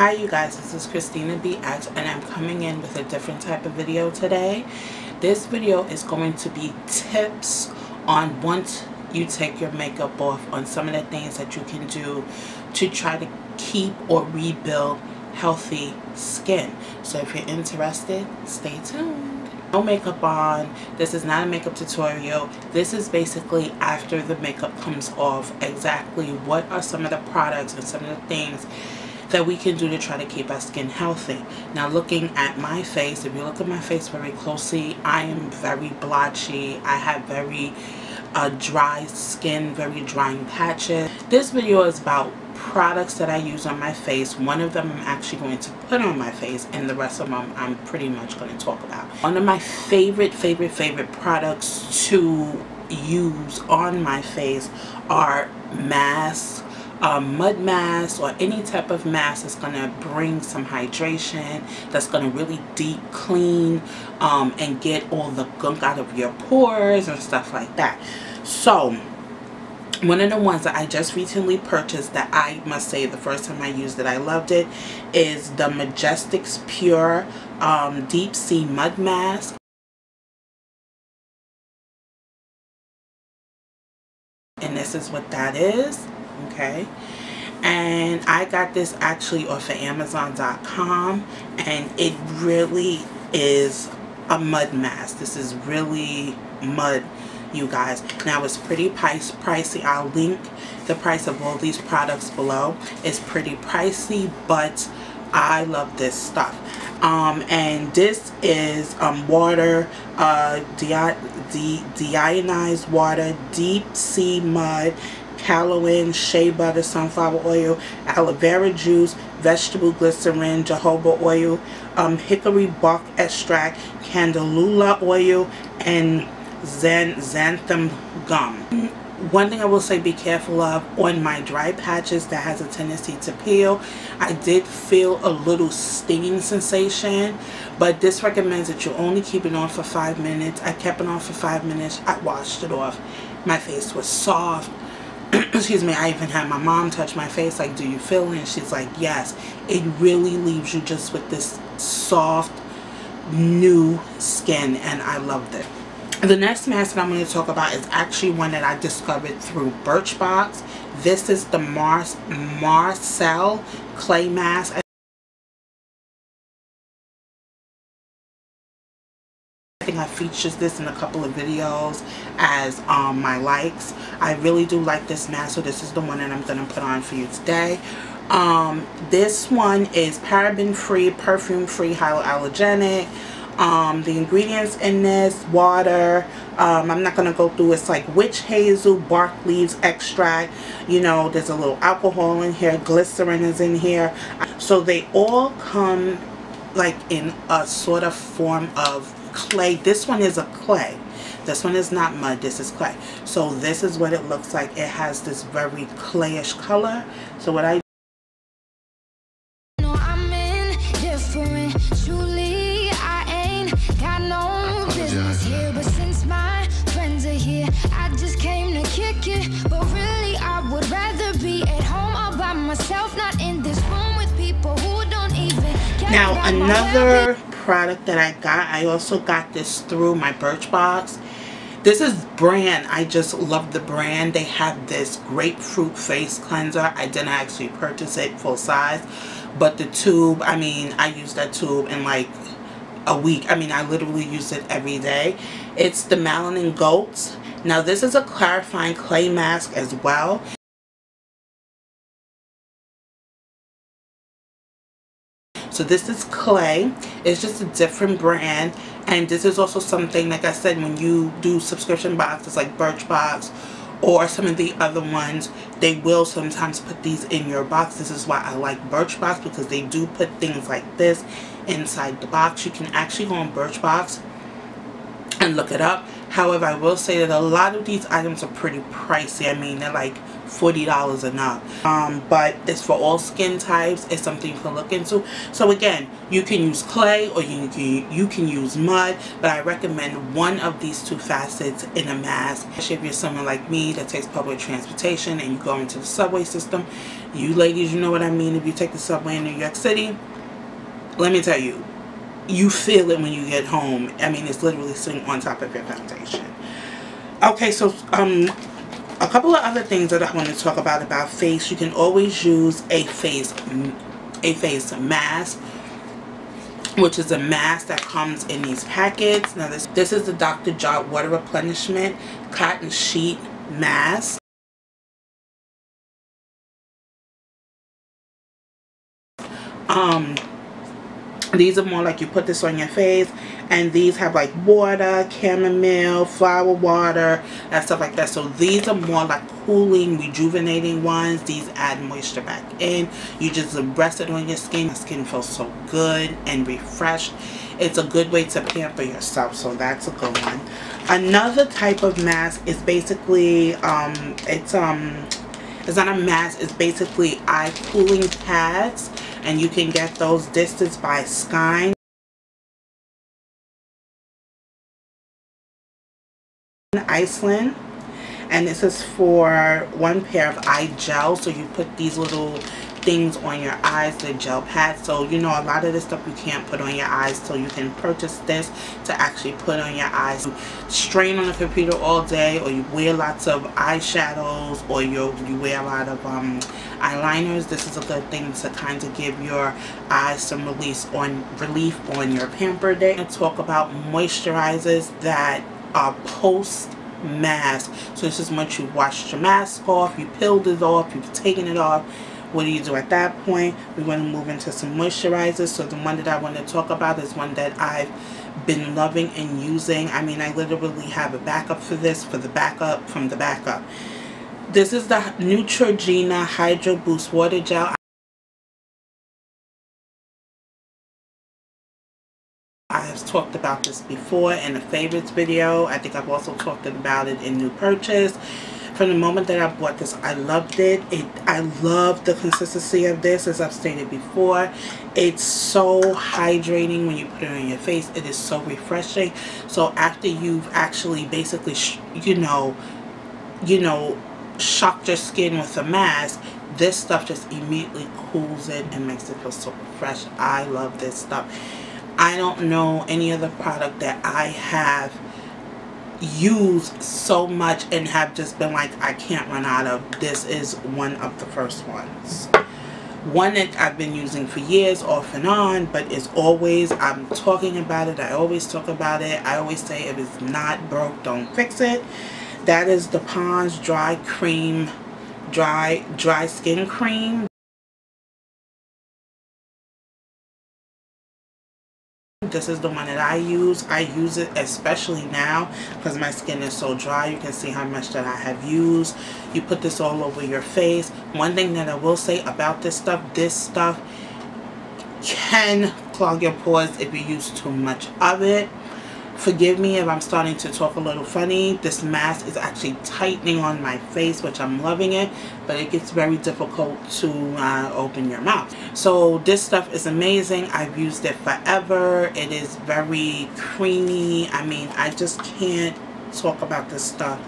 Hi you guys, this is Christina BX and I'm coming in with a different type of video today. This video is going to be tips on once you take your makeup off, on some of the things that you can do to try to keep or rebuild healthy skin. So if you're interested, stay tuned. No makeup on. This is not a makeup tutorial. This is basically after the makeup comes off, exactly what are some of the products and some of the things that we can do to try to keep our skin healthy. Now looking at my face, if you look at my face very closely, I am very blotchy. I have very dry skin, very drying patches. This video is about products that I use on my face. One of them I'm actually going to put on my face and the rest of them I'm pretty much going to talk about. One of my favorite products to use on my face are masks, mud mask, or any type of mask that's going to bring some hydration, that's going to really deep clean and get all the gunk out of your pores and stuff like that. So one of the ones that I just recently purchased that I must say the first time I used it I loved it is the Majestics Pure Deep Sea Mud Mask. And this is what that is. Okay, and I got this actually off of Amazon.com, and it really is a mud mask. This is really mud, you guys. Now it's pretty pricey. I'll link the price of all these products below. It's pretty pricey, but I love this stuff. And this is water, deionized water, deep sea mud, caloin, shea butter, sunflower oil, aloe vera juice, vegetable glycerin, jojoba oil, hickory bark extract, candelula oil, and xanthan gum. One thing I will say, be careful of on my dry patches that has a tendency to peel. I did feel a little stinging sensation, but this recommends that you only keep it on for 5 minutes. I kept it on for 5 minutes. I washed it off. My face was soft. Excuse me, I even had my mom touch my face, like, do you feel it? And she's like, yes. It really leaves you just with this soft, new skin, and I loved it. The next mask that I'm going to talk about is actually one that I discovered through Birchbox. This is the Marcel Clay Mask. I think I featured this in a couple of videos as my likes. I really do like this mask, so this is the one that I'm going to put on for you today. This one is paraben free, perfume free, hypoallergenic. The ingredients in this: water, I'm not going to go through, it's like witch hazel, bark leaves extract, you know, there's a little alcohol in here, glycerin is in here. So they all come like in a sort of form of clay. This one is a clay. This one is not mud, this is clay. So this is what it looks like. It has this very clayish color. So what I Now another product that I got, I also got this through my Birchbox. This is brand, I just love the brand. They have this grapefruit face cleanser. I didn't actually purchase it full size, but the tube, I mean, I used that tube in like a week. I mean, I literally use it every day. It's the Melanin Goats. Now this is a clarifying clay mask as well. So this is clay. It's just a different brand, and this is also something, like I said, when you do subscription boxes like Birchbox or some of the other ones, they will sometimes put these in your box. This is why I like Birchbox, because they do put things like this inside the box. You can actually go on Birchbox and look it up. However, I will say that a lot of these items are pretty pricey. I mean, they're like $40 and up. But it's for all skin types. It's something you can look into. So again, you can use clay or you can use mud, but I recommend one of these two facets in a mask. Especially if you're someone like me that takes public transportation and you go into the subway system. You ladies, you know what I mean. If you take the subway in New York City, let me tell you, you feel it when you get home. I mean, it's literally sitting on top of your foundation. Okay, so a couple of other things that I want to talk about face. You can always use a face mask, which is a mask that comes in these packets. Now this is the Dr. Jart Water Replenishment Cotton Sheet Mask. These are more like you put this on your face, and these have like water, chamomile, flower water, and stuff like that. So these are more like cooling, rejuvenating ones. These add moisture back in. You just rest it on your skin. Your skin feels so good and refreshed. It's a good way to pamper yourself, so that's a good one. Another type of mask is basically it's not a mask, it's basically eye cooling pads, and you can get those. This is by Skyn, Iceland, and this is for one pair of eye gel. So you put these little things on your eyes, the gel pads. So you know, a lot of this stuff you can't put on your eyes, so you can purchase this to actually put on your eyes. You strain on the computer all day, or you wear lots of eyeshadows, or you wear a lot of eyeliners. This is a good thing to kind of give your eyes some relief on your pamper day. And talk about moisturizers that are post mask. So this is once you washed your mask off, you peeled it off, you've taken it off. What do you do at that point? We're going to move into some moisturizers. So the one that I want to talk about is one that I've been loving and using. I mean, I literally have a backup for this, for the backup from the backup. This is the Neutrogena Hydro Boost Water Gel. I have talked about this before in a favorites video. I think I've also talked about it in new purchase. From the moment that I bought this, I loved it. I love the consistency of this, as I've stated before. It's so hydrating when you put it on your face. It is so refreshing. So after you've actually basically, shocked your skin with a mask, this stuff just immediately cools it and makes it feel so fresh. I love this stuff. I don't know any other product that I have used so much and have just been like, I can't run out of. This is one of the first ones. One that I've been using for years off and on, but it's always, I'm talking about it. I always talk about it. I always say, if it's not broke, don't fix it. That is the Pond's Dry Skin Cream. This is the one that I use. I use it especially now because my skin is so dry. You can see how much that I have used. You put this all over your face. One thing that I will say about this stuff can clog your pores if you use too much of it. Forgive me if I'm starting to talk a little funny. This mask is actually tightening on my face, which I'm loving it, but it gets very difficult to open your mouth. So this stuff is amazing. I've used it forever. It is very creamy. I mean, I just can't talk about this stuff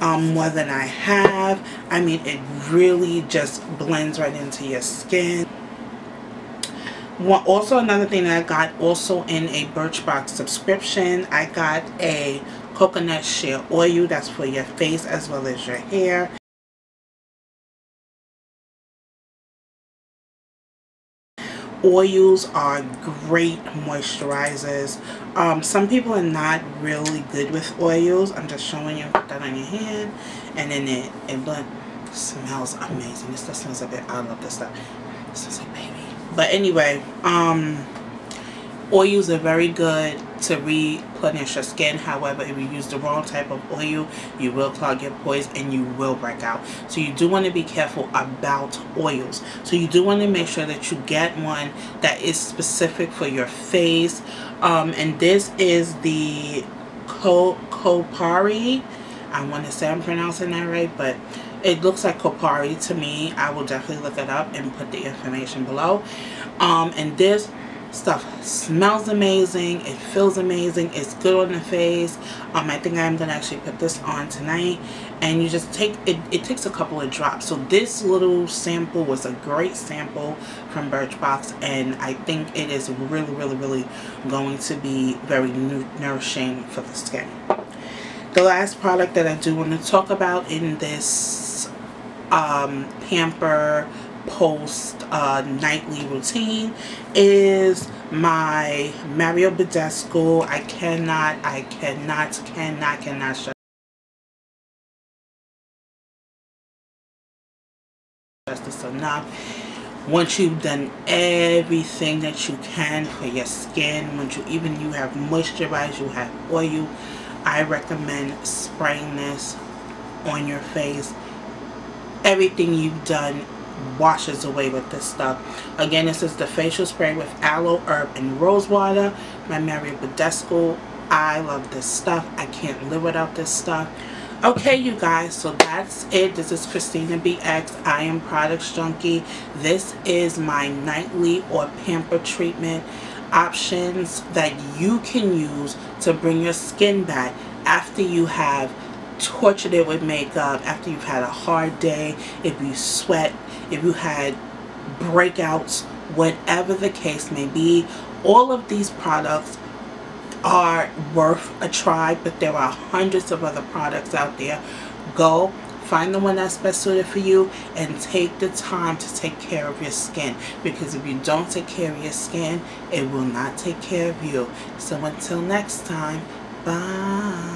more than I have. I mean, it really just blends right into your skin. Also, another thing that I got also in a Birchbox subscription, I got a coconut shea oil that's for your face as well as your hair. Oils are great moisturizers. Some people are not really good with oils. I'm just showing you. Put that on your hand, and then it smells amazing. This stuff smells like it. I love this stuff. It smells like baby. But anyway, oils are very good to replenish your skin. However, if you use the wrong type of oil, you will clog your pores and you will break out. So you do want to be careful about oils. So you do want to make sure that you get one that is specific for your face. And this is the Kopari. I want to say I'm pronouncing that right, but It looks like Kopari to me. I will definitely look it up and put the information below. And this stuff smells amazing. It feels amazing. It's good on the face. I think I'm going to actually put this on tonight. And you just take it. It takes a couple of drops. So this little sample was a great sample from Birchbox. And I think it is really, really, really going to be very nourishing for the skin. The last product that I do want to talk about in this Pamper Post nightly routine is my Mario Badescu. I cannot stress this enough. Once you've done everything that you can for your skin, once you have moisturized, you have oil, I recommend spraying this on your face. Everything you've done washes away with this stuff. Again, this is the facial spray with aloe, herb, and rose water. My Mario Badescu. I love this stuff. I can't live without this stuff. Okay, you guys, so that's it. This is Christina BX. I am Products Junkie. This is my nightly or pamper treatment options that you can use to bring your skin back after you have tortured it with makeup, after you've had a hard day, if you sweat, if you had breakouts, whatever the case may be. All of these products are worth a try, but there are hundreds of other products out there. Go find the one that's best suited for you and take the time to take care of your skin, because if you don't take care of your skin, it will not take care of you. So until next time, bye.